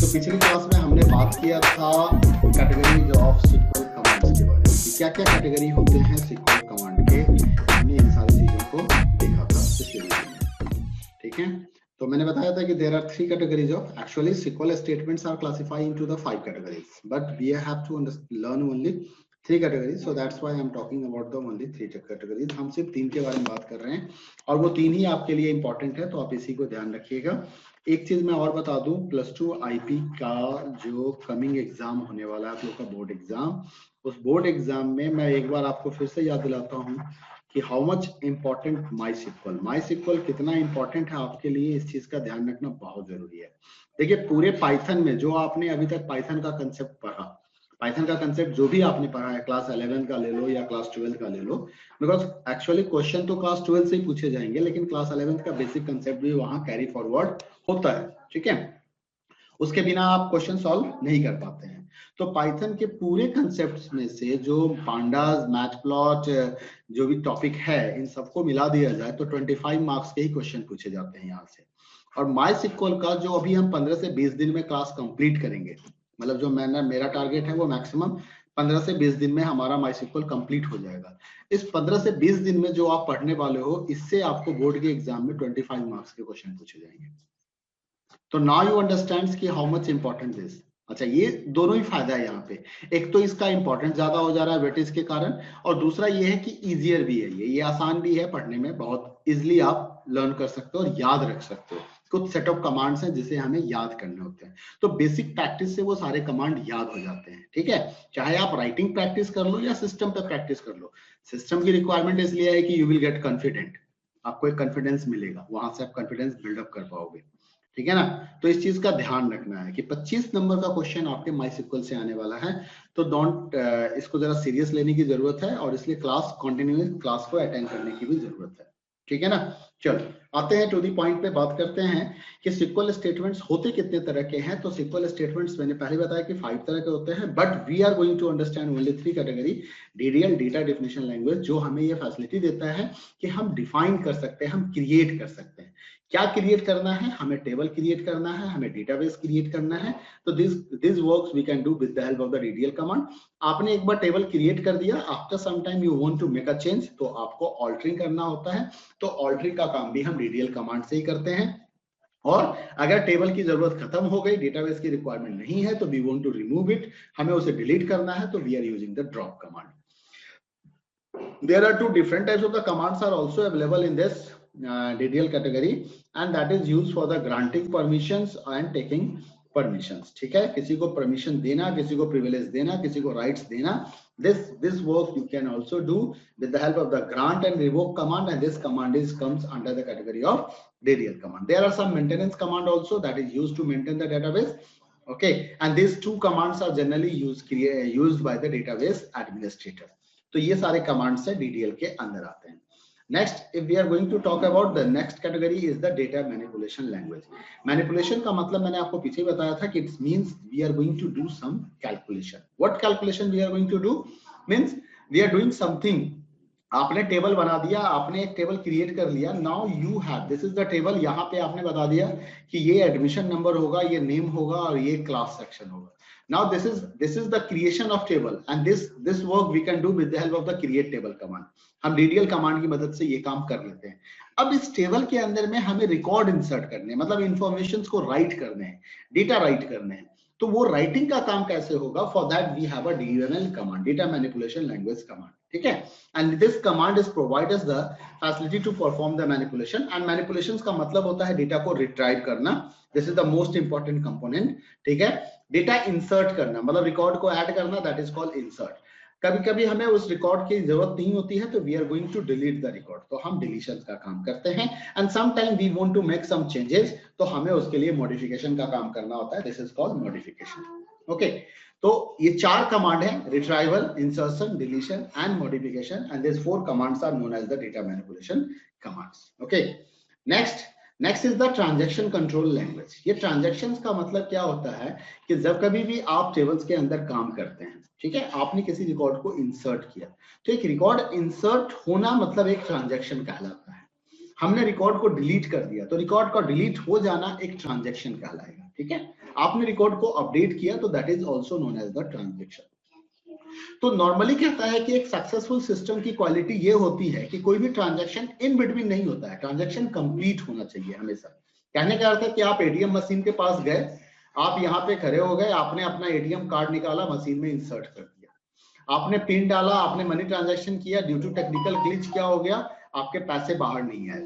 तो पिछली क्लास में हमने बात किया था कैटेगरीज ऑफ SQL कमांड्स के बारे में कि क्या क्या कैटेगरी होते हैं SQL कमांड के। हमने इन सारी चीजों को देखा था पिछले वीडियो में, ठीक है। तो मैंने बताया था कि there are 3 categories of actually SQL statements are classified into the 5 categories, but we have to learn only 3 categories, so that's why I am talking about the only 3 categories. हम सिर्फ 3 के बारे में बात कर रहे हैं और वो 3 ही आपके लिए इंपॉर्टेंट है, तो आप इसी को ध्यान रखिएगा। एक चीज मैं और बता दूं, +2 आईपी का जो कमिंग एग्जाम होने वाला है आप लोग का बोर्ड एग्जाम, उस बोर्ड एग्जाम में मैं एक बार आपको फिर से याद दिलाता हूं कि how much important MySQL कितना इंपॉर्टेंट है आपके लिए, इस चीज का ध्यान रखना बहुत जरूरी है। देखिए पूरे पाइथन में जो आपने अभी तक पाइथन का कंसेप्ट पढ़ा, पाइथन का कंसेप्ट जो भी आपने पढ़ा है, क्लास 11 का ले लो या क्लास 12 का ले लो, बिकॉज एक्चुअली क्वेश्चन तो क्लास 12 से ही पूछे जाएंगे, लेकिन क्लास 11 का बेसिक कंसेप्ट भी वहां कैरी फॉरवर्ड होता है, ठीक है। उसके बिना आप क्वेश्चन सॉल्व नहीं कर पाते हैं। तो पाइथन के पूरे कंसेप्ट्स में से जो पांडास, मैटप्लॉट, जो भी टॉपिक है, इन सबको मिला दिया जाए तो 25 मार्क्स के ही क्वेश्चन पूछे जाते हैं यहाँ से। और माई सिक्वल का जो अभी हम 15 से 20 दिन में क्लास कंप्लीट करेंगे, मतलब जो मेरा टारगेट है वो मैक्सिमम 15 से 20 दिन में हमारा माई सिक्वल कंप्लीट हो जाएगा। इस 15 से 20 दिन में जो आप पढ़ने वाले हो, इससे आपको बोर्ड के एग्जाम में 25 मार्क्स के क्वेश्चन पूछे जाएंगे। तो नाउ यू अंडरस्टैंड कि हाउ मच इंपॉर्टेंट दिस। अच्छा, ये दोनों ही फायदा है यहाँ पे, एक तो इसका इंपॉर्टेंस ज्यादा हो जा रहा है वेटेज के कारण, और दूसरा ये है कि इजियर भी है, ये आसान भी है पढ़ने में, बहुत इजिली आप लर्न कर सकते हो और याद रख सकते हो। कुछ सेट ऑफ कमांड्स हैं जिसे हमें याद करने होते हैं, तो बेसिक प्रैक्टिस से वो सारे कमांड याद हो जाते हैं, ठीक है। चाहे आप राइटिंग प्रैक्टिस कर लो या सिस्टम पे प्रैक्टिस कर लो, सिस्टम की रिक्वायरमेंट इसलिए है कि यू विल गेट कॉन्फिडेंट, आपको एक कॉन्फिडेंस मिलेगा, वहां से आप कॉन्फिडेंस बिल्डअप कर पाओगे, ठीक है ना। तो इस चीज का ध्यान रखना है कि 25 नंबर का क्वेश्चन आपके माई सिक्वल से आने वाला है, तो डोंट इसको जरा सीरियस लेने की जरूरत है, और इसलिए क्लास कंटिन्यूअस क्लास को अटेंड करने की भी जरूरत है, ठीक है ना। चलो आते हैं टू दी पॉइंट पे, बात करते हैं कि सिक्वल स्टेटमेंट्स होते कितने तरह के हैं। तो सिक्वल स्टेटमेंट्स मैंने पहले बताया कि 5 तरह के होते हैं, but we are going to understand only 3 category. DDL, data definition language, जो हमें ये फैसिलिटी देता है कि हम डिफाइन कर सकते हैं, हम क्रिएट कर सकते हैं। क्या क्रिएट करना है, हमें टेबल क्रिएट करना है, हमें डेटाबेस क्रिएट करना है, तो this works we can do with the help of the DDL command. आपने एक बार टेबल क्रिएट कर दिया, after some time you want to make a change, तो आपको ऑल्टरिंग करना होता है, तो ऑल्टरिंग का काम भी हम डीडीएल कमांड से ही करते हैं। और अगर टेबल की जरूरत खत्म हो गई, डेटाबेस की रिक्वायरमेंट नहीं है, तो we want to remove it, हमें उसे डिलीट करना है, तो we are using the drop command. There are 2 different types of the commands are also available in this DDL category, and that is used for the granting permissions and taking permissions, ठीक है। किसी को permission देना, किसी को privilege देना, किसी को राइट्स देना, this work you can also do with the help of the grant and revoke command, and this command comes under the category of DDL command. There are some maintenance command also that is used to maintain the database, okay, and these 2 commands are generally used by the database administrator. तो ये सारे commands है DDL के अंदर आते हैं। Next, if we are going to talk about the next category is the data manipulation language. Manipulation का मतलब मैंने आपको पीछे बताया था कि it's means we are going to do some calculation. What calculation we are going to do means we are doing something. आपने table बना दिया, आपने एक टेबल क्रिएट कर लिया, now you have, this is the table, यहाँ पे आपने बता दिया कि ये एडमिशन नंबर होगा, ये नेम होगा और ये क्लास सेक्शन होगा। Now this is the creation of table, and this work we can do with the help of the create table command. हम DDL कमांड की मदद से ये काम कर लेते हैं। अब इस टेबल के अंदर में हमें रिकॉर्ड इंसर्ट करने हैं, मतलब इंफॉर्मेशन को राइट करने हैं, डेटा राइट करने हैं। तो वो राइटिंग का काम कैसे होगा, for that we have a DML command, data manipulation language command, ठीक है। And this command is provide us the facility to perform the manipulation, and manipulation का मतलब होता है डेटा को रिट्राइव करना। This is the most important component, ठीक है। डेटा इंसर्ट करना मतलब रिकॉर्ड को ऐड करना, दैट इज कॉल्ड इंसर्ट। कभी कभी हमें उस रिकॉर्ड की जरूरत नहीं होती है, तो we are going to delete the record, तो हम डिलीशन का काम करते हैं। And some time we want to make some changes, तो हमें उसके लिए मॉडिफिकेशन का काम करना होता है, this is called modification, okay. तो ये 4 कमांड है, retrieval, insertion, deletion and modification, and this 4 commands are known as the data manipulation commands, okay. Next is the transaction control language. ये ट्रांजैक्शंस का मतलब क्या होता है कि जब कभी भी आप टेबल्स के अंदर काम करते हैं, ठीक है, आपने किसी रिकॉर्ड को इंसर्ट किया, तो एक रिकॉर्ड इंसर्ट होना मतलब एक ट्रांजैक्शन कहलाता है। हमने रिकॉर्ड को डिलीट कर दिया, तो रिकॉर्ड का डिलीट हो जाना एक ट्रांजैक्शन कहलाएगा, ठीक है, आपने रिकॉर्ड को अपडेट किया तो that is also known as the transaction. तो नॉर्मली कहता है कि एक सक्सेसफुल सिस्टम की क्वालिटी ये होती है कि कोई भी ट्रांजैक्शन इन बिटवीन नहीं होता है, ट्रांजैक्शन कंप्लीट होना चाहिए हमेशा। कहने का अर्थ है कि आप एटीएम मशीन के पास गए, आप यहाँ पे खड़े हो गए, आपने अपना एटीएम कार्ड निकाला, मशीन में इंसर्ट कर दिया, आपने पिन डाला, आपने मनी ट्रांजैक्शन किया, ड्यू टू टेक्निकल ग्लिच क्या हो गया, आपके पैसे बाहर नहीं आए।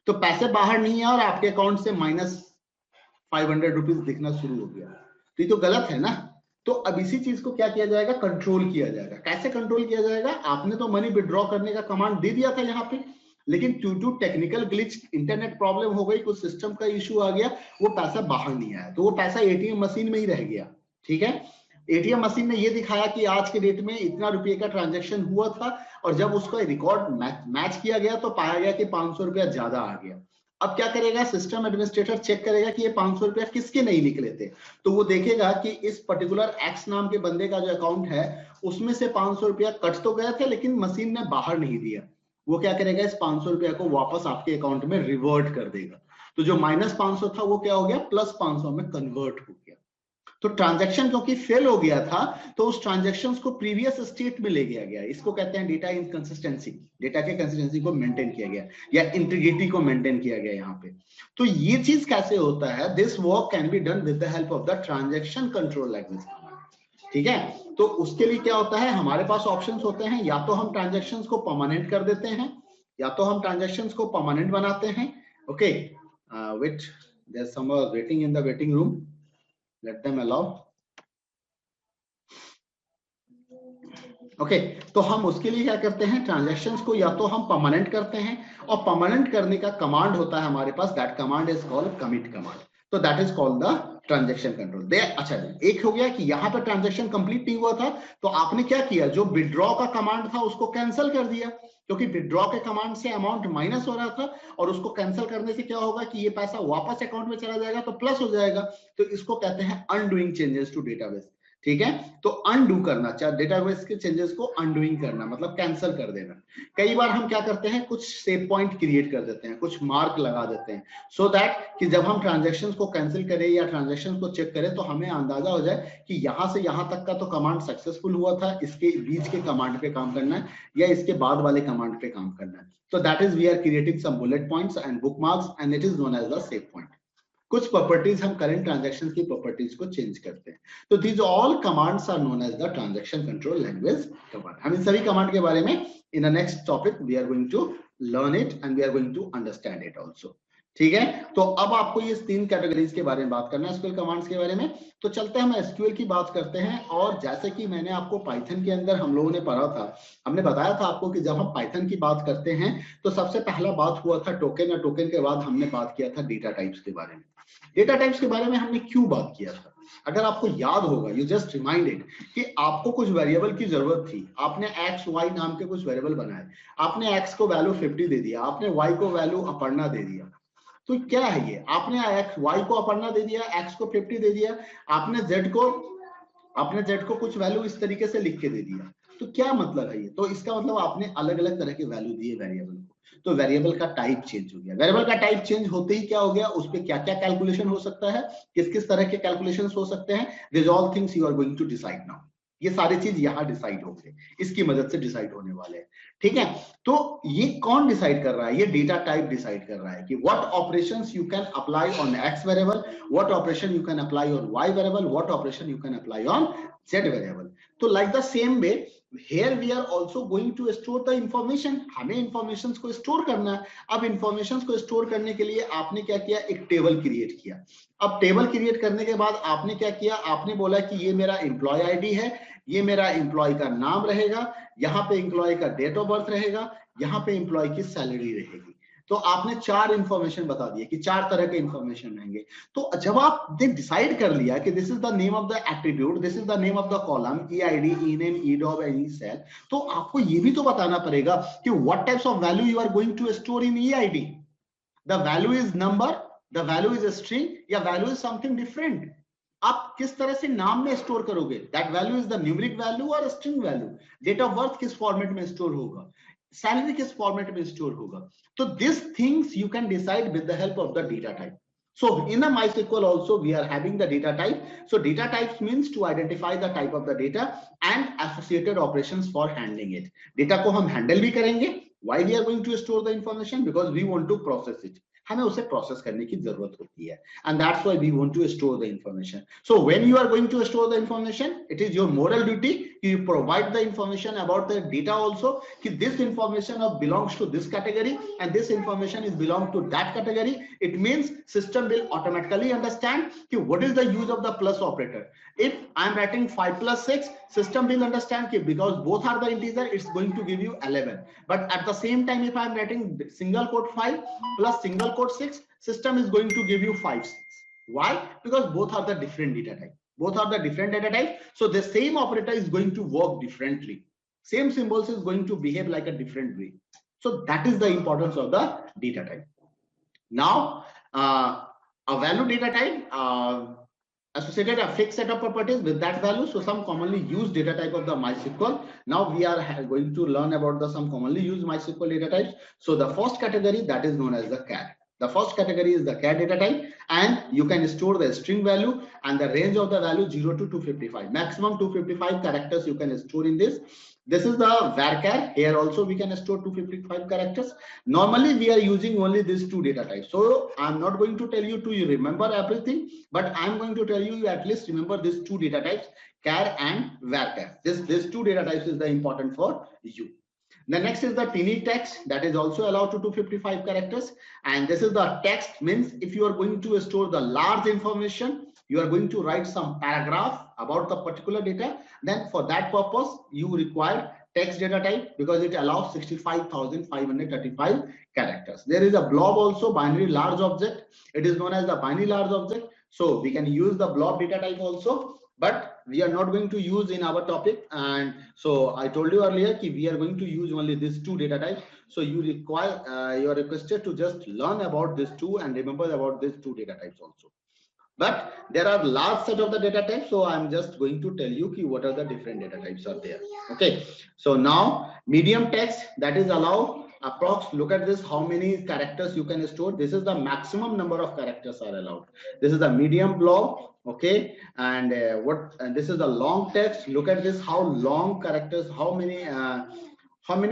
तो पैसे बाहर नहीं आए और आपके अकाउंट से -500 रुपीज दिखना शुरू हो गया, तो ये तो गलत है ना। तो अब इसी चीज को क्या किया जाएगा, कंट्रोल किया जाएगा। कैसे कंट्रोल किया जाएगा, आपने तो मनी विड्रॉ करने का कमांड दे दिया था यहाँ पे, लेकिन due to technical glitch, internet problem हो गई, कुछ सिस्टम का इश्यू आ गया, वो पैसा बाहर नहीं आया, तो वो पैसा एटीएम मशीन में ही रह गया। ठीक है, एटीएम मशीन ने ये दिखाया कि आज के डेट में इतना रुपये का ट्रांजैक्शन हुआ था, और जब उसका रिकॉर्ड मैच किया गया तो पाया गया कि 500 रुपया ज्यादा आ गया। अब क्या करेगा, सिस्टम एडमिनिस्ट्रेटर चेक करेगा कि ये 500 रुपया किसके नहीं निकले थे, तो वो देखेगा कि इस पर्टिकुलर एक्स नाम के बंदे का जो अकाउंट है उसमें से 500 रुपया कट तो गए थे, लेकिन मशीन ने बाहर नहीं दिया। वो क्या करेगा, इस 500 रुपया को वापस आपके अकाउंट में रिवर्ट कर देगा। तो जो -500 था वो क्या हो गया, +500 में कन्वर्ट हो गया। तो ट्रांजैक्शन क्योंकि फेल हो गया था, तो उस ट्रांजैक्शंस को प्रीवियस स्टेट में ले गया गया। इसको कहते हैं डेटा इनकंसिस्टेंसी, डेटा के कंसिस्टेंसी को मेंटेन किया गया या इंटीग्रिटी को मेंटेन किया गया यहाँ पे। तो ये चीज कैसे होता है, this work can be done with the help of the transaction control language. ठीक है, तो उसके लिए क्या होता है, हमारे पास ऑप्शंस होते हैं, या तो हम ट्रांजैक्शंस को परमानेंट कर देते हैं, या तो हम ट्रांजैक्शंस को परमानेंट बनाते हैं। Okay, wait, there is someone waiting in the waiting room, let them allow। Okay, तो हम उसके लिए क्या करते हैं, ट्रांजैक्शंस को या तो हम परमानेंट करते हैं, और परमानेंट करने का कमांड होता है हमारे पास, that command is called commit command. तो that is called the transaction control. अच्छा, एक हो गया कि यहाँ पे ट्रांजैक्शन कंप्लीट नहीं हुआ था, तो आपने क्या किया, जो विड्रॉ का कमांड था उसको कैंसिल कर दिया, क्योंकि विड्रॉ के कमांड से अमाउंट माइनस हो रहा था, और उसको कैंसिल करने से क्या होगा कि ये पैसा वापस अकाउंट में चला जाएगा तो प्लस हो जाएगा। तो इसको कहते हैं अनडूइंग चेंजेस टू डेटाबेस। ठीक है, तो अनडू करना, चाहे डेटाबेस के चेंजेस को अनडूइंग करना मतलब कैंसिल कर देना। कई बार हम क्या करते हैं, कुछ सेव पॉइंट क्रिएट कर देते हैं, कुछ मार्क लगा देते हैं, सो दैट कि जब हम ट्रांजैक्शंस को कैंसिल करें या ट्रांजैक्शंस को चेक करें तो हमें अंदाजा हो जाए कि यहाँ से यहाँ तक का तो कमांड सक्सेसफुल हुआ था, इसके बीच के कमांड पे काम करना है या इसके बाद वाले कमांड पे काम करना है। तो that is we are creating some bullet points and bookmarks and it is known as the save point. कुछ प्रॉपर्टीज हम करंट ट्रांजैक्शंस की प्रॉपर्टीज को चेंज करते हैं। तो these all commands are known as the transaction control language command. हम इन सभी कमांड के बारे में in the next topic we are going to learn it and we are going to understand it also. ठीक है, तो अब आपको ये 3 कैटेगरीज के बारे में बात करना है एसक्यूएल कमांड्स के बारे में। तो चलते हैं हम एसक्यूएल की बात करते हैं। और जैसे कि मैंने आपको पाइथन के अंदर हम लोगों ने पढ़ा था, हमने बताया था आपको कि जब हम पाइथन की बात करते हैं तो सबसे पहला बात हुआ था टोकन, और टोकन के बाद हमने बात किया था डेटा टाइप्स के बारे में। डेटा टाइप्स के बारे में हमने क्यों बात किया था, अगर आपको याद होगा, यू जस्ट रिमाइंडेड कि आपको कुछ वेरिएबल की जरूरत थी, आपने एक्स वाई नाम के कुछ वेरिएबल बनाए, आपने एक्स को वैल्यू 50 दे दिया, आपने वाई को वैल्यू अपर्णा दे दिया। तो क्या है ये, आपने एक्स वाई को अपर्णा दे दिया, एक्स को 50 दे दिया, आपने जेड को कुछ वैल्यू इस तरीके से लिख के दे दिया। तो क्या मतलब है ये, तो इसका मतलब आपने अलग अलग तरह के वैल्यू दिए वेरिएबल को, तो वेरिएबल का टाइप चेंज हो गया। वेरिएबल का टाइप चेंज होते ही क्या हो गया, उस पे क्या क्या कैलकुलेशन हो सकता है, किस किस तरह के कैलकुलेशन हो सकते हैं, this all things you are going to decide now. ये सारी चीज यहाँ डिसाइड होंगे, इसकी मदद से डिसाइड होने वाले हैं। ठीक है, तो ये कौन डिसाइड कर रहा है, ये डेटा टाइप डिसाइड कर रहा है कि what operations you can apply on X variable, what operation you can apply on Y variable, what operation you can apply on Z variable. तो like the same way here we are also going to store the information, हमें informations को store करना है। अब informations को store करने के लिए आपने क्या किया, एक टेबल क्रिएट किया। अब टेबल क्रिएट करने के बाद आपने क्या किया, आपने बोला कि ये मेरा एम्प्लॉय आईडी है, ये मेरा एम्प्लॉय का नाम रहेगा, यहाँ पे एम्प्लॉय का डेट ऑफ बर्थ रहेगा, यहाँ पे एम्प्लॉय की सैलरी रहेगी। तो आपने 4 इंफॉर्मेशन बता दिए कि 4 तरह के इंफॉर्मेशन रहेंगे। तो जब आपने डिसाइड कर लिया कि this is the name of the attribute, this is the name of the column, EID, Ename, EDOB and Esal, तो आपको ये भी तो बताना पड़ेगा कि what types of value you are going to store in EID. The value is number, the value is string, या value is something different. आप किस तरह से नाम में स्टोर करोगे, that value is the numeric value और string value. Date of birth किस फॉर्मेट में स्टोर होगा, सैलरी किस फॉर्मेट में स्टोर होगा। तो this things you can decide with the help of the data type. So in the MySQL also we are having the data type. So data types means to identify the type of the data and associated operations for handling it. Data को हम handle भी करेंगे. Why we are going to store the information? Because we want to process it. हमें उसे process करने की जरूरत होती है, and that's why we want to store the information. So when you are going to store the information, it is your moral duty you provide the information about the data also. कि this information belongs to this category and this information is belong to that category. It means system will automatically understand कि what is the use of the plus operator. If I am writing 5 plus 6, system will understand कि because both are the integer, it's going to give you 11. But at the same time, if I am writing single quote 5 plus single quote 6, system is going to give you 5 6. Why? Because both are the different data type. Both are the different data type. So the same operator is going to work differently. Same symbols is going to behave like a different way. So that is the importance of the data type. Now, a value data type associated a fixed set of properties with that value. So some commonly used data type of the MySQL. Now we are going to learn about the some commonly used MySQL data types. So the first category, that is known as the char. The first category is the char data type, and you can store the string value and the range of the value 0 to 255. Maximum 255 characters you can store in this. This is the varchar. Here also we can store 255 characters. Normally we are using only these two data types. So I'm not going to tell you to remember everything, but I'm going to tell you at least remember these two data types, char and varchar. This two data types is the important for you. The next is the tiny text, that is also allowed to 255 characters. And this is the text, means if you are going to store the large information, you are going to write some paragraph about the particular data, then for that purpose you require text data type because it allows 65,535 characters. There is a blob also, binary large object. It is known as the binary large object. So we can use the blob data type also, but we are not going to use in our topic. And so I told you earlier that we are going to use only these two data types. So you require, you are requested to just learn about these two and remember about these two data types also. But there are large set of the data types, so I'm just going to tell you what are the different data types are there. Okay, so now medium text, that is allow approx. Look at this, how many characters you can store. This is the maximum number of characters are allowed. This is the medium blob. Okay, and this is the long text. Look at this, how long characters, how many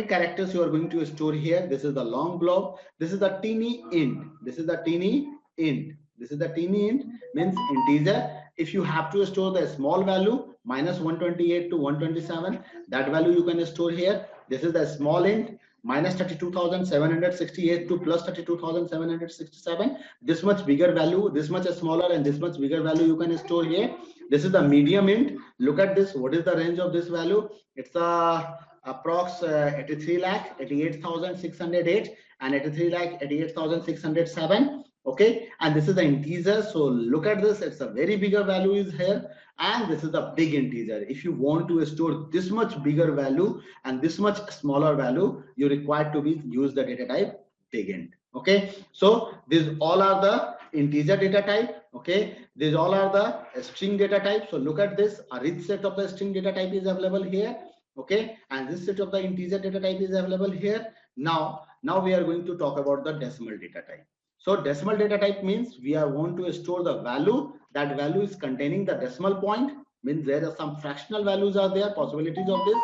characters you are going to store here. This is the long blob. This is the teeny int. This is the teeny int. This is the teeny int, means integer. If you have to store the small value minus 128 to 127, that value you can store here. This is the small int, minus 32,768 to plus 32,767. This much bigger value, this much smaller, and this much bigger value you can store here. This is the medium int. Look at this. What is the range of this value? It's approx 83 lakh 88,608 and 83 lakh 88,607. Okay, and this is the integer. So look at this, it's a very bigger value is here, and this is the big integer. If you want to store this much bigger value and this much smaller value, you require to use the data type big int. Okay, so these all are the integer data type. Okay, these all are the string data type. So look at this, a rich set of the string data type is available here. Okay, and this set of the integer data type is available here. Now we are going to talk about the decimal data type. So decimal data type means we are want to store the value. That value is containing the decimal point, means there are some fractional values are there, possibilities of this.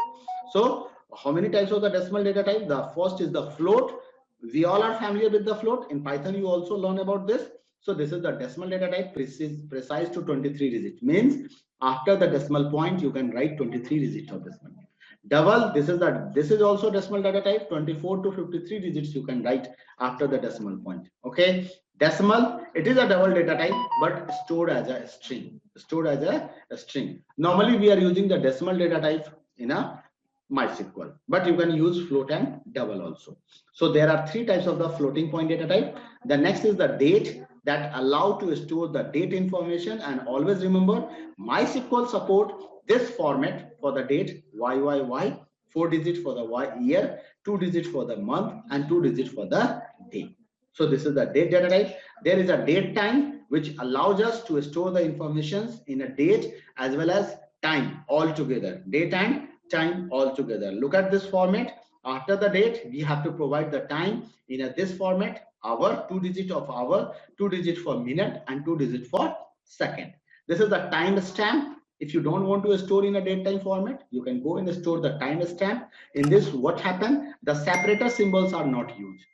So how many types of the decimal data type? The first is the float. We all are familiar with the float. In Python, you also learn about this. So this is the decimal data type, precise to 23 digits. Means after the decimal point, you can write 23 digits of decimal. Double, this is also decimal data type, 24 to 53 digits you can write after the decimal point. Okay, decimal, it is a double data type but stored as a string. Normally we are using the decimal data type in a MySQL, but you can use float and double also. So there are three types of the floating point data type. The next is the date, that allow to store the date information. And always remember, MySQL support this format for the date, YYY, 4 digits for the year, 2 digits for the month, and 2 digits for the day. So this is the date data type. There is a date time, which allows us to store the information in a date as well as time all together. Date and time all together. Look at this format. After the date, we have to provide the time in this format: hour, 2 digit of hour, 2 digit for minute, and 2 digit for second. This is the time stamp. If you don't want to store in a date time format, you can go and store the time stamp. In this, what happened? The separator symbols are not used.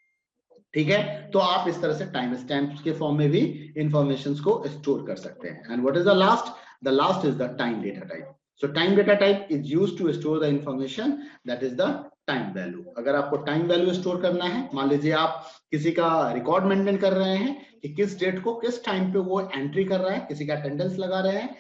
ठीक है, तो आप इस तरह से time stamp के form में भी इंफॉर्मेशन को स्टोर कर सकते हैं. And what is the last? The last is the time data type. So time data type is used to store the information that is the time value. अगर आपको time value store करना है, मान लीजिए आप किसी का रिकॉर्ड मेंटेन कर रहे हैं कि किस डेट को किस टाइम पे वो एंट्री कर रहा है, किसी का अटेंडेंस लगा रहे हैं,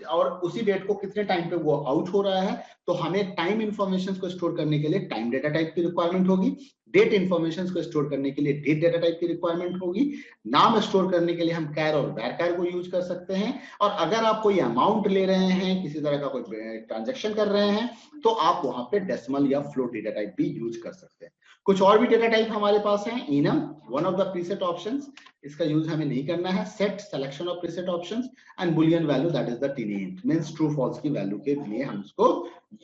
और उसी डेट को कितने टाइम पे वो आउट हो रहा है, तो हमें टाइम इंफॉर्मेशन को स्टोर करने के लिए टाइम डेटा टाइप की रिक्वायरमेंट होगी. डेट इंफॉर्मेशन को स्टोर करने के लिए डेट डेटा टाइप की रिक्वायरमेंट होगी. नाम स्टोर करने के लिए हम कैर और वैरकर को यूज कर सकते हैं. और अगर आप कोई अमाउंट ले रहे हैं, किसी तरह का कोई ट्रांजैक्शन कर रहे हैं, तो आप वहां पे डेसिमल या फ्लोट डेटा टाइप भी यूज कर सकते हैं. कुछ और भी डेटा टाइप हमारे पास है. Enum, one of the preset options, इसका यूज हमें नहीं करना है. Set, selection of preset options, and boolean value that is the tinyint, means true false की वैल्यू के लिए हम इसको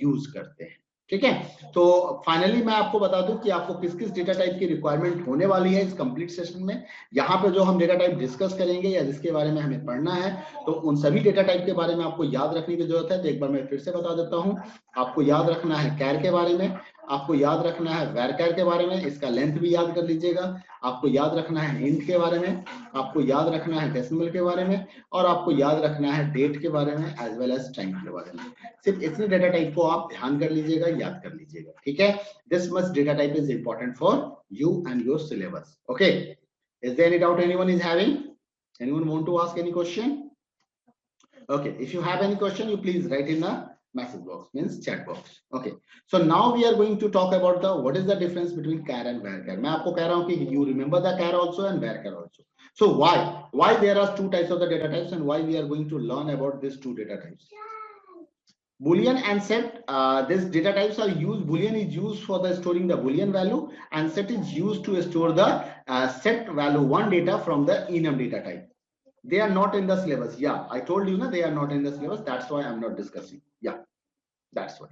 यूज करते हैं. ठीक है, तो फाइनली मैं आपको बता दूं कि आपको किस किस डेटा टाइप की रिक्वायरमेंट होने वाली है इस कंप्लीट सेशन में. यहाँ पे जो हम डेटा टाइप डिस्कस करेंगे या जिसके बारे में हमें पढ़ना है, तो उन सभी डेटा टाइप के बारे में आपको याद रखने की जरूरत है. तो एक बार मैं फिर से बता देता हूँ. आपको याद रखना है कैर के बारे में, आपको याद रखना है वैरकर के बारे में, इसका लेंथ भी याद कर लीजिएगा. आपको याद रखना है इंट के बारे में, आपको याद रखना है डेसिमल के बारे में, और आपको याद रखना है डेट के बारे में एज वेल एज टाइम के बारे में. सिर्फ इतने डेटा टाइप को आप ध्यान कर लीजिएगा, याद कर लीजिएगा. ठीक है, this much data type is important for you and your syllabus. Okay, is there any doubt anyone is having? Anyone want to ask any question? Okay, if you have any question, you please write in the message box, means chat box. Okay, so now we are going to talk about the what is the difference between char and varchar. मैं आपको कह रहा हूँ कि you remember the char also and varchar also. So why there are two types of the data types and why we are going to learn about these two data types. Boolean and set, these data types are used. Boolean is used for the storing the Boolean value, and set is used to store the set value one data from the enum data type. They are not in the syllabus. Yeah, I told you, they are not in the syllabus. That's why I'm not discussing. Yeah, that's why.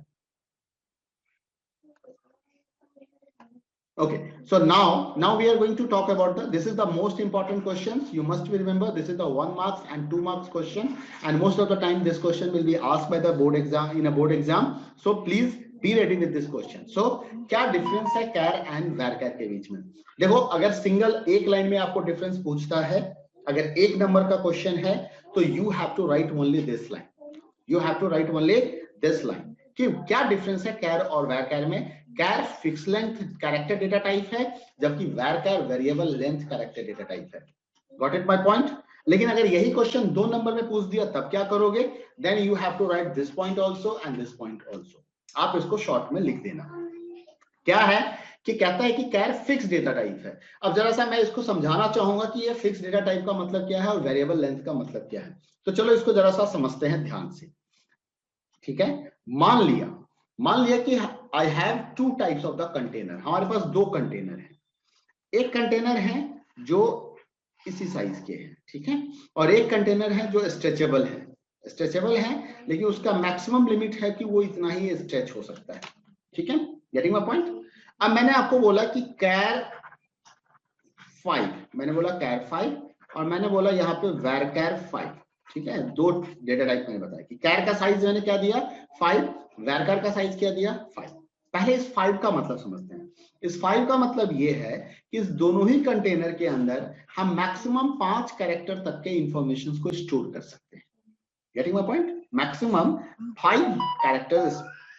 Okay, so now we are going to talk about this is the most important questions. You must remember, this is the 1 marks and 2 marks question, and most of the time this question will be asked by the board exam, in a board exam. So please be ready with this question. So क्या difference है कैर and वैरकर के बीच में? देखो, अगर single एक line में आपको difference पूछता है, अगर एक नंबर का क्वेश्चन है, तो you have to write only this line. You have to write only this line कि क्या डिफरेंस है कैर और वैरकर में. Char fix length character data type है, जबकि varchar variable length character data type है. Got it my point? लेकिन अगर यही क्वेश्चन 2 नंबर में पूछ दिया, तब क्या करोगे? Then you have to write this point also and this point also. आप इसको शॉर्ट में लिख देना. क्या है कि कहता है कि कैर फिक्स डेटा टाइप है. अब जरा सा मैं इसको समझाना चाहूंगा कि ये फिक्स डेटा टाइप का मतलब क्या है और वेरिएबल लेंथ का मतलब क्या है. तो चलो इसको जरा सा समझते हैं ध्यान से. ठीक है, मान लिया कि I have 2 types of the container. हमारे पास 2 कंटेनर हैं. एक कंटेनर है जो इसी साइज के हैं, ठीक है, और एक कंटेनर है जो स्ट्रेचेबल है, लेकिन उसका मैक्सिमम लिमिट है कि वो इतना ही स्ट्रेच हो सकता है. ठीक है, गेटिंग माय पॉइंट? अब मैंने आपको बोला कि कैर 5, मैंने बोला कैर 5, और मैंने बोला यहाँ पे वैरकर 5. ठीक है, 2 डेटा टाइप मैंने बताया कि कैर का साइज मैंने क्या दिया 5, वैरकर का साइज क्या दिया 5. पहले इस 5 का मतलब समझते हैं. इस 5 का मतलब ये है कि इस दोनों ही कंटेनर के अंदर हम मैक्सिमम 5 कैरेक्टर तक के इंफॉर्मेशन को स्टोर कर सकते हैं. Getting my point? Maximum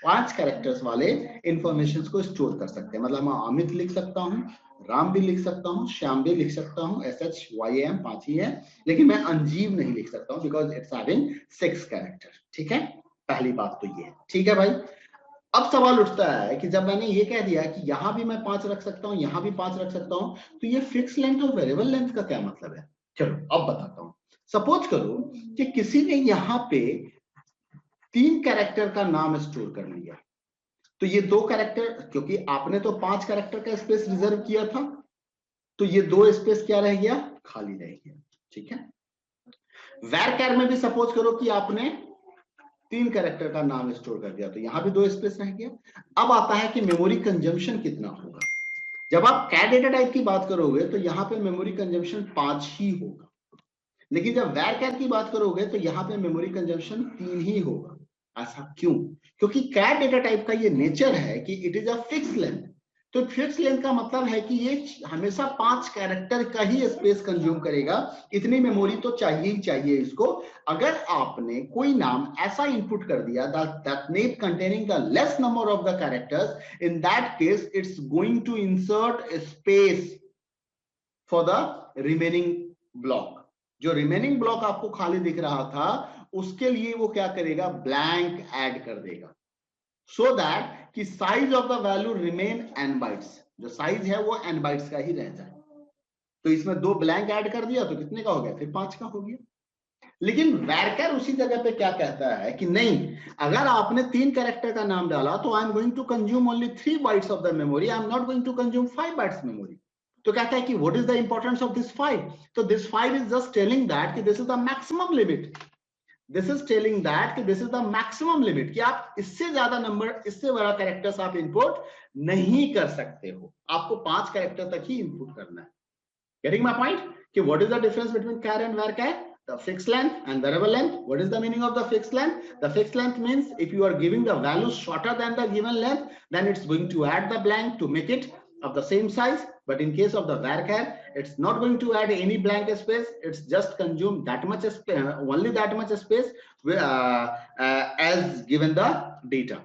5 characters वाले इंफॉर्मेशन को स्टोर कर सकते हैं. मतलब मैं अमित लिख सकता हूँ, राम भी लिख सकता हूँ, श्याम भी लिख सकता हूँ, SHYAM 5 ही है, लेकिन मैं अंजीव नहीं लिख सकता हूँ बिकॉज इट्स हैविंग 6 कैरेक्टर. ठीक है, पहली बात तो ये है. ठीक है भाई, अब सवाल उठता है कि जब मैंने ये कह दिया कि यहां भी मैं 5 रख सकता हूँ, यहां भी 5 रख सकता हूँ, तो ये फिक्स लेंथ और वेरिएबल लेंथ का क्या मतलब है? चलो अब बताता हूँ. सपोज करो कि किसी ने यहाँ पे 3 कैरेक्टर का नाम स्टोर कर लिया, तो ये 2 कैरेक्टर, क्योंकि आपने तो 5 कैरेक्टर का स्पेस रिजर्व किया था, तो ये 2 स्पेस क्या रह गया? खाली रह गया. ठीक है, वैरकर में भी सपोज करो कि आपने 3 कैरेक्टर का नाम स्टोर कर दिया तो यहाँ भी 2 स्पेस रह गया। अब आता है कि मेमोरी कंजम्पशन कितना होगा। जब आप कैर डेटा टाइप की बात करोगे तो यहाँ पे मेमोरी कंजम्पशन 5 ही होगा, लेकिन जब varchar की बात करोगे तो यहाँ पे मेमोरी कंजम्पशन 3 ही होगा। ऐसा क्यों? क्योंकि कैर डेटा टाइप का ये नेचर है कि it is a fix length. तो फिक्स लेंथ का मतलब है कि ये हमेशा 5 कैरेक्टर का ही स्पेस कंज्यूम करेगा, इतनी मेमोरी तो चाहिए ही चाहिए इसको। अगर आपने कोई नाम ऐसा इनपुट कर दिया that name containing the less number of the characters, in that case it's going to insert a space for the remaining block। जो रिमेनिंग ब्लॉक आपको खाली दिख रहा था उसके लिए वो क्या करेगा, ब्लैंक ऐड कर देगा, सो दैट कि size of the value remain n bytes, जो साइज है वो n बाइट्स का ही रह जाए। तो इसमें 2 ब्लैंक ऐड कर दिया तो कितने का हो गया, फिर 5 का हो गया। लेकिन varchar उसी जगह पे क्या कहता है कि नहीं, अगर आपने 3 कैरेक्टर का नाम डाला तो I am going to consume only 3 bytes of the memory, I am not going to consume 5 bytes memory. तो कहता है कि what is the importance of this 5? तो this 5 is just telling that कि this is the maximum limit, this is telling that कि this is the maximum limit, कि आप इससे ज्यादा नंबर, इससे बड़ा कैरेक्टर्स आप इनपुट नहीं कर सकते हो, आपको 5 कैरेक्टर तक ही इनपुट करना है। गेटिंग माय पॉइंट कि what is the difference between char and varchar? The fixed length and variable length. What is the meaning of the fixed length? The fixed length means if you are giving the value shorter than the given length, then it's going to add the blank to make it of the same size. But in case of the varchar, it's not going to add any blank space. It's just consume that much space, only that much space as given the data.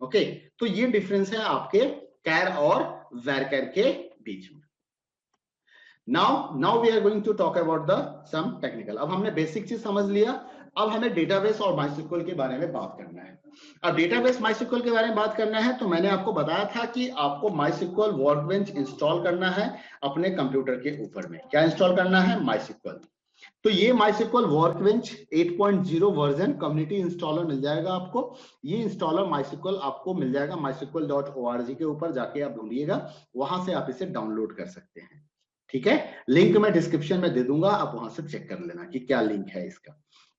Okay, तो ये difference है आपके कैर और varchar के बीच में। Now we are going to talk about the some technical। अब हमने basic चीज समझ लिया, अब हमें डेटाबेस और MySQL के बारे में बात करना है। अब डेटाबेस MySQL के बारे में बात करना है तो मैंने आपको बताया था कि आपको MySQL वर्कबेंच इंस्टॉल करना है अपने कंप्यूटर के ऊपर में। क्या इंस्टॉल करना है? MySQL। तो ये MySQL workbench 8.0 version community installer मिल जाएगा आपको। ये इंस्टॉलर MySQL आपको मिल जाएगा mysql.org के ऊपर जाके आप ढूंढिएगा, वहां से आप इसे डाउनलोड कर सकते हैं। ठीक है, लिंक मैं डिस्क्रिप्शन में दे दूंगा, आप वहां से चेक कर लेना कि क्या लिंक है इसका।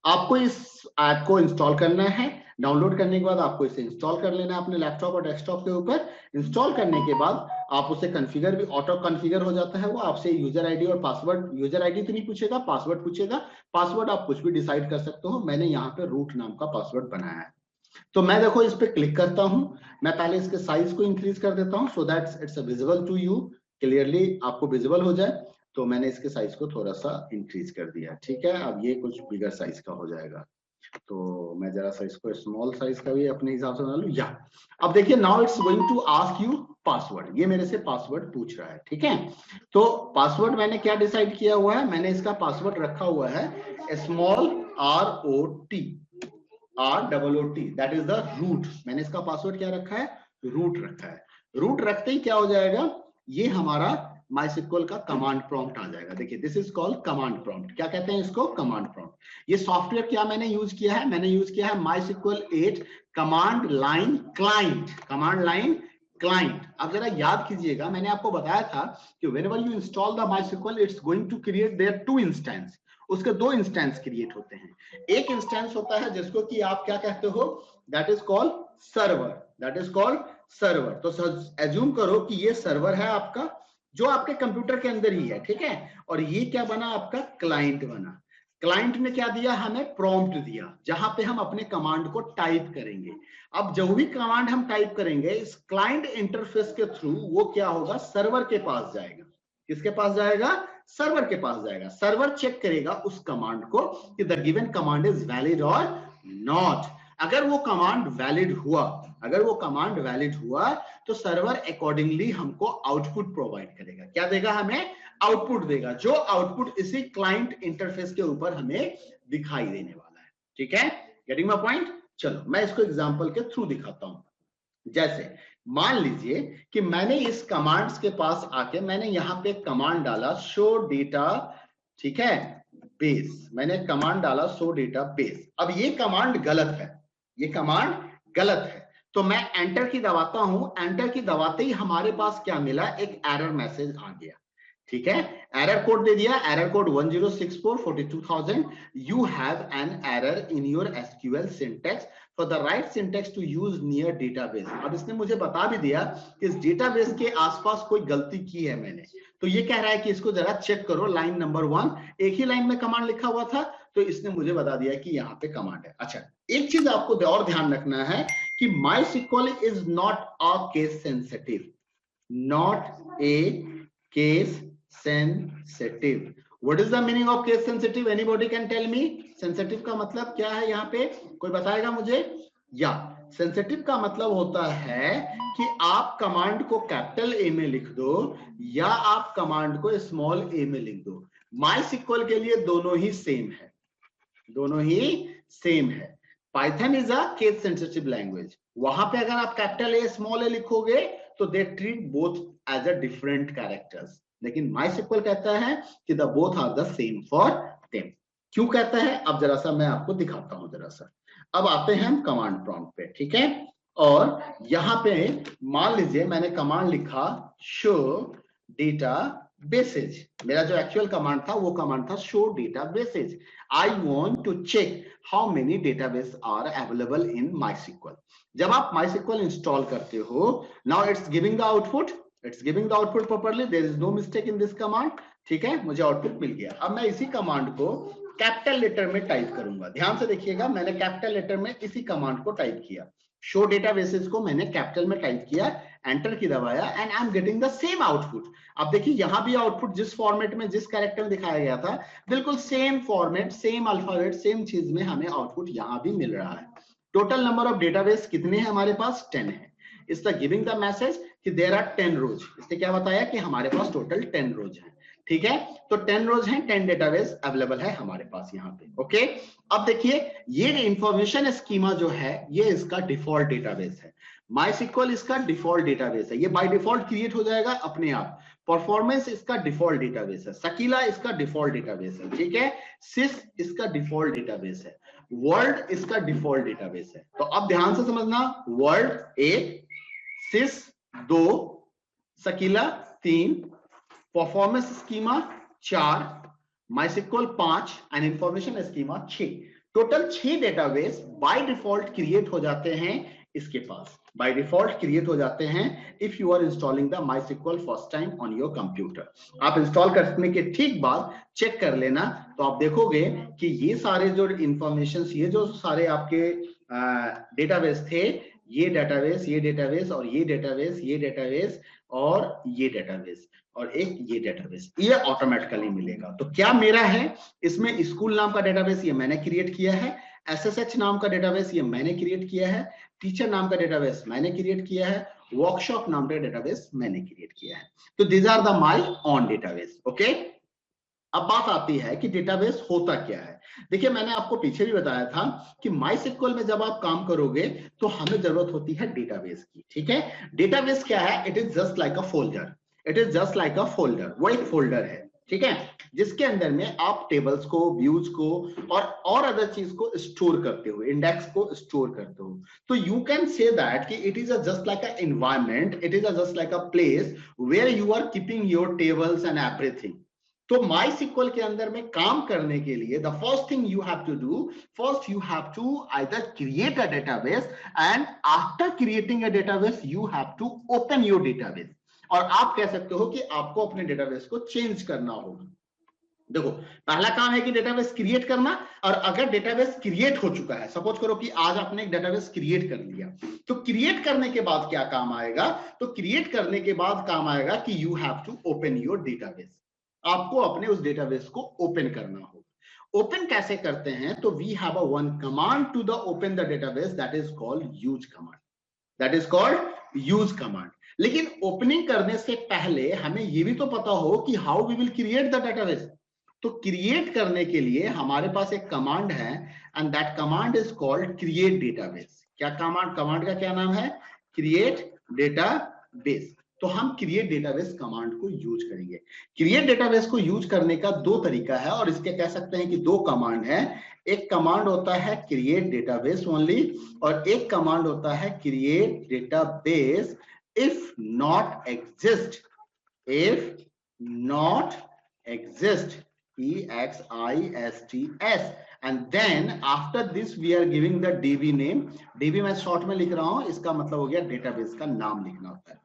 आपको इस ऐप को इंस्टॉल करना है, डाउनलोड करने के बाद आपको इसे इंस्टॉल कर लेना है अपने लैपटॉप और डेस्कटॉप के ऊपर। इंस्टॉल करने के बाद आप उसे कॉन्फ़िगर भी ऑटो कॉन्फ़िगर हो जाता है, वो आपसे यूजर आईडी और पासवर्ड, यूजर आईडी तो नहीं पूछेगा, पासवर्ड पूछेगा। पासवर्ड आप कुछ भी डिसाइड कर सकते हो, मैंने यहाँ पे रूट नाम का पासवर्ड बनाया है। तो मैं देखो इस पे क्लिक करता हूं, मैं पहले इसके साइज को इंक्रीज कर देता हूं so that it's visible to you, clearly आपको विजिबल हो जाए। तो मैंने इसके साइज को थोड़ा सा इंक्रीज कर दिया, ठीक है। अब ये कुछ बिगर साइज का हो जाएगा, तो मैं जरा सा इसको स्मॉल साइज का भी अपने हिसाब से बना लूं। या अब देखिए, now it's going to ask you password, ये मेरे से पासवर्ड पूछ रहा है, ठीक है। तो पासवर्ड मैंने क्या डिसाइड किया हुआ है, मैंने इसका पासवर्ड रखा हुआ है small ROT, ROOT, that is the root. मैंने इसका पासवर्ड क्या रखा है, रूट रखा है। रूट रखते ही क्या हो जाएगा, ये हमारा MySQL का कमांड प्रॉम्प्ट आ जाएगा। देखिए, this is called command prompt. क्या कहते हैं इसको, कमांड प्रॉम्प्ट। ये सॉफ्टवेयर क्या मैंने यूज किया है, मैंने यूज किया है MySQL 8 command line client, command line client. अब जरा याद कीजिएगा, मैंने आपको बताया था कि whenever you install the MySQL, it's going to create their 2 instance, उसके 2 इंस्टेंस क्रिएट होते हैं। एक इंस्टेंस होता है जिसको कि आप क्या कहते हो, that is called server, that is called server. तो एज्यूम करो कि ये सर्वर है आपका, जो आपके कंप्यूटर के अंदर ही है, ठीक है। और ये क्या बना, आपका क्लाइंट बना। क्लाइंट ने क्या दिया, हमें प्रॉम्प्ट दिया, जहां पे हम अपने कमांड को टाइप करेंगे। अब जो भी कमांड हम टाइप करेंगे इस क्लाइंट इंटरफेस के थ्रू, वो क्या होगा, सर्वर के पास जाएगा। किसके पास जाएगा, सर्वर के पास जाएगा। सर्वर चेक करेगा उस कमांड को कि the given command is valid और नॉट। अगर वो कमांड वैलिड हुआ, अगर वो कमांड वैलिड हुआ तो सर्वर अकॉर्डिंगली हमको आउटपुट प्रोवाइड करेगा। क्या देगा, हमें आउटपुट देगा, जो आउटपुट इसी क्लाइंट इंटरफेस के ऊपर हमें दिखाई देने वाला है, ठीक है। Getting my point. चलो मैं इसको एग्जांपल के थ्रू दिखाता हूं। जैसे मान लीजिए कि मैंने इस कमांड्स के पास आके मैंने यहां पे कमांड डाला शो डेटा, ठीक है, बेस। मैंने कमांड डाला शो डेटा बेस। अब ये कमांड गलत है, ये कमांड गलत है, तो मैं एंटर की दबाता हूं। एंटर की दबाते ही हमारे पास क्या मिला, एक एरर मैसेज आ गया। ठीक है, एरर कोड दे दिया, error code 106442,000. You have an error in your SQL syntax for the right syntax to use near database. अब इसने मुझे बता भी दिया कि इस डेटाबेस के आसपास कोई गलती की है मैंने, तो ये कह रहा है कि इसको जरा चेक करो. लाइन नंबर 1, एक ही लाइन में कमांड लिखा हुआ था, तो इसने मुझे बता दिया कि यहाँ पे कमांड है. अच्छा, एक चीज आपको और ध्यान रखना है कि MySQL is not a case sensitive, not a case sensitive. What is the meaning of case sensitive? Anybody can tell me? Sensitive का मतलब क्या है यहाँ पे, कोई बताएगा मुझे? या सेंसिटिव का मतलब होता है कि आप कमांड को कैपिटल ए में लिख दो या आप कमांड को स्मॉल ए में लिख दो. MySQL के लिए दोनों ही सेम है, दोनों ही सेम है. Python is a case sensitive language. वहां पे अगर आप कैपिटल ए स्मॉल ए लिखोगे तो they treat both as a different characters. लेकिन MySQL कहता है कि the both are the same for them. क्यों कहता है, अब जरा सा मैं आपको दिखाता हूं जरा सा. अब आते हैं हम कमांड प्रॉम्प्ट पे, ठीक है. और यहां पे मान लीजिए मैंने कमांड लिखा शो डेटा बेसेज. मेरा जो एक्चुअल कमांड था वो कमांड था show databases. I want to check how many database are available in MySQL. जब आप MySQL इंस्टॉल करते हो, now it's giving the output, it's giving the output properly, there is no mistake in this command. ठीक है, मुझे output मिल गया. अब मैं इसी कमांड को कैपिटल लेटर में टाइप करूंगा. ध्यान से देखिएगा, मैंने कैपिटल लेटर में इसी कमांड को टाइप किया. शो डेटाबेसेस को मैंने कैपिटल में टाइप किया, एंटर की दबाया and I am getting the same output. अब देखिए यहां भी आउटपुट जिस फॉर्मेट में, जिस कैरेक्टर में दिखाया गया था, बिल्कुल same format, same alphabet, same चीज में हमें आउटपुट यहां भी मिल रहा है. टोटल नंबर ऑफ डेटाबेस कितने हैं हमारे पास? 10 है. इसका गिविंग द मैसेज कि देयर आर 10 रोज. इसने क्या बताया कि हमारे पास टोटल 10 रोज हैं. ठीक है, तो 10 रोज हैं, 10 डेटाबेस अवेलेबल है हमारे पास यहाँ पे. ओके, अब देखिए ये इंफॉर्मेशन स्कीमा जो है ये इसका डिफॉल्ट डेटाबेस है. MySQL इसका डिफॉल्ट डेटाबेस है, ये बाय डिफॉल्ट क्रिएट हो जाएगा अपने आप. परफॉर्मेंस इसका डिफॉल्ट डेटाबेस है, सकीला इसका डिफॉल्ट डेटाबेस है. ठीक है, सिस इसका डिफॉल्ट डेटाबेस है, वर्ल्ड इसका डिफॉल्ट डेटाबेस है. तो अब ध्यान से समझना, world 1, sys 2, Sakila 3, performance schema 4, MySQL 5 and information schema 6. Total 6 database by default create हो जाते हैं इसके पास, बाय डिफॉल्ट क्रिएट हो जाते हैं if you are installing the MySQL first time on your computer. आप इंस्टॉल करने के ठीक बाद चेक कर लेना, तो आप देखोगे कि ये सारे जो इंफॉर्मेशन, ये जो सारे आपके डेटाबेस थे, ये डेटाबेस, ये डेटाबेस और ये डेटाबेस, ये डेटाबेस और ये डेटाबेस और एक ये डेटाबेस, ये ऑटोमेटिकली मिलेगा. तो क्या मेरा है इसमें, स्कूल नाम का डेटाबेस ये मैंने क्रिएट किया है, SSH नाम का डेटाबेस ये मैंने क्रिएट किया है, टीचर नाम का डेटाबेस मैंने क्रिएट किया है, वर्कशॉप नाम का डेटाबेस मैंने क्रिएट किया है. तो these are the my own database. Okay, अब बात आती है कि डेटाबेस होता क्या है. देखिए मैंने आपको पीछे भी बताया था कि MySQL में जब आप काम करोगे तो हमें जरूरत होती है डेटाबेस की. ठीक है, डेटाबेस क्या है? It is just like a folder, it is just like a folder. वो एक फोल्डर है, ठीक है, जिसके अंदर में आप टेबल्स को, व्यूज को और अदर चीज को स्टोर करते हो, इंडेक्स को स्टोर करते हो. तो यू कैन से दैट कि it is just like a environment, it is just like a place where you are keeping your tables and everything. तो MySQL के अंदर में काम करने के लिए the first thing you have to do, first you have to either create a database and after creating a database you have to open your database. और आप कह सकते हो कि आपको अपने डेटाबेस को चेंज करना होगा. देखो पहला काम है कि डेटाबेस क्रिएट करना, और अगर डेटाबेस क्रिएट हो चुका है, सपोज करो कि आज आपने एक डेटाबेस क्रिएट कर लिया, तो क्रिएट करने के बाद क्या काम आएगा? तो क्रिएट करने के बाद काम आएगा कि you have to open your database. आपको अपने उस डेटाबेस को ओपन करना होगा. ओपन कैसे करते हैं? तो we have a one command to the open the database, that is called use command, that is called use command. लेकिन ओपनिंग करने से पहले हमें यह भी तो पता हो कि how we will create the database. तो क्रिएट करने के लिए हमारे पास एक कमांड है and that command is called create database. क्या कमांड का क्या नाम है? Create database. तो हम क्रिएट डेटाबेस कमांड को यूज करेंगे. क्रिएट डेटाबेस को यूज करने का दो तरीका है, और इसके कह सकते हैं कि दो कमांड है. एक कमांड होता है क्रिएट डेटाबेस ओनली, और एक कमांड होता है create database if not exist, if not exist, EXISTS, and then after this we are giving the DB name. DB मैं शॉर्ट में लिख रहा हूं, इसका मतलब हो गया डेटाबेस का नाम लिखना होता है.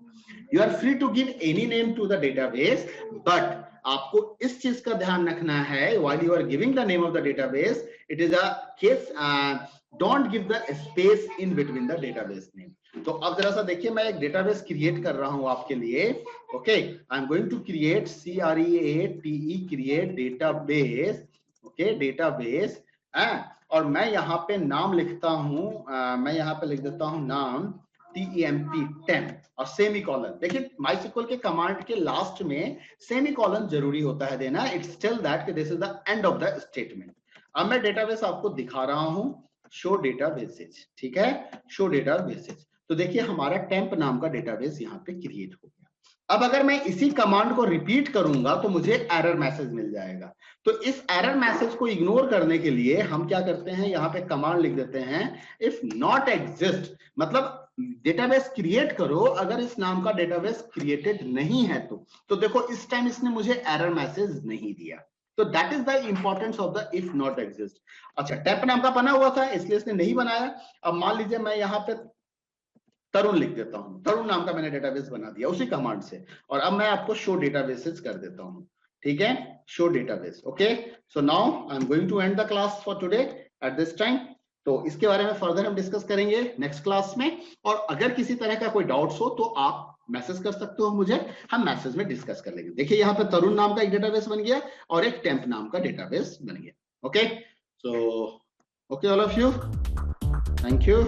You are free to give any name to the database, but आपको इस चीज का ध्यान रखना है while you are giving the name of the database, it is a case, don't give the space in between the database name. तो अब जरा सा देखिए, मैं एक डेटाबेस क्रिएट कर रहा हूं आपके लिए. Okay, I am going to create CREATE create database. Okay, database, और मैं यहाँ पे नाम लिखता हूं, मैं यहाँ पे लिख देता हूं नाम TEMP10 और सेमीकोलन. देखिए MySQL के कमांड के लास्ट में सेमीकोलन जरूरी होता है देना. इट्स टेल दैट कि this is the end of the statement. अब मैं डेटाबेस आपको दिखा रहा हूं, शो डेटाबेसेस. ठीक है, शो डेटाबेसेस. तो देखिए हमारा टेम्प नाम का डेटाबेस यहाँ पे क्रिएट हो गया. अब अगर मैं इसी कमांड को रिपीट करूंगा तो मुझे एरर मैसेज मिल जाएगा. तो इस एरर मैसेज को इग्नोर करने के लिए हम क्या करते हैं, यहाँ पे कमांड लिख देते हैं इफ नॉट एग्जिस्ट, मतलब डेटाबेस क्रिएट करो अगर इस नाम का डेटाबेस क्रिएटेड नहीं है तो देखो इस टाइम इसने मुझे एरर मैसेज नहीं दिया. तो that is the importance of the if not exist. अच्छा, टेम्प नाम का बना हुआ था इसलिए इसने नहीं बनाया. अब मान लीजिए मैं यहाँ पे तरुण लिख देता हूं, तरुण नाम का मैंने डेटाबेस बना दिया उसी कमांड से, और अब मैं आपको शो डेटाबेसेस कर देता हूं. ठीक है, show database. Okay, so now I am going to end the class for today at this time. तो इसके बारे में फर्दर हम डिस्कस करेंगे नेक्स्ट क्लास में, और अगर किसी तरह का कोई डाउट्स हो तो आप मैसेज कर सकते हो मुझे, हम मैसेज में डिस्कस कर लेंगे. देखिए यहाँ पे तरुण नाम का एक डेटाबेस बन गया और एक टेम्प नाम का डेटाबेस बन गया. Okay, so okay all of you, thank you.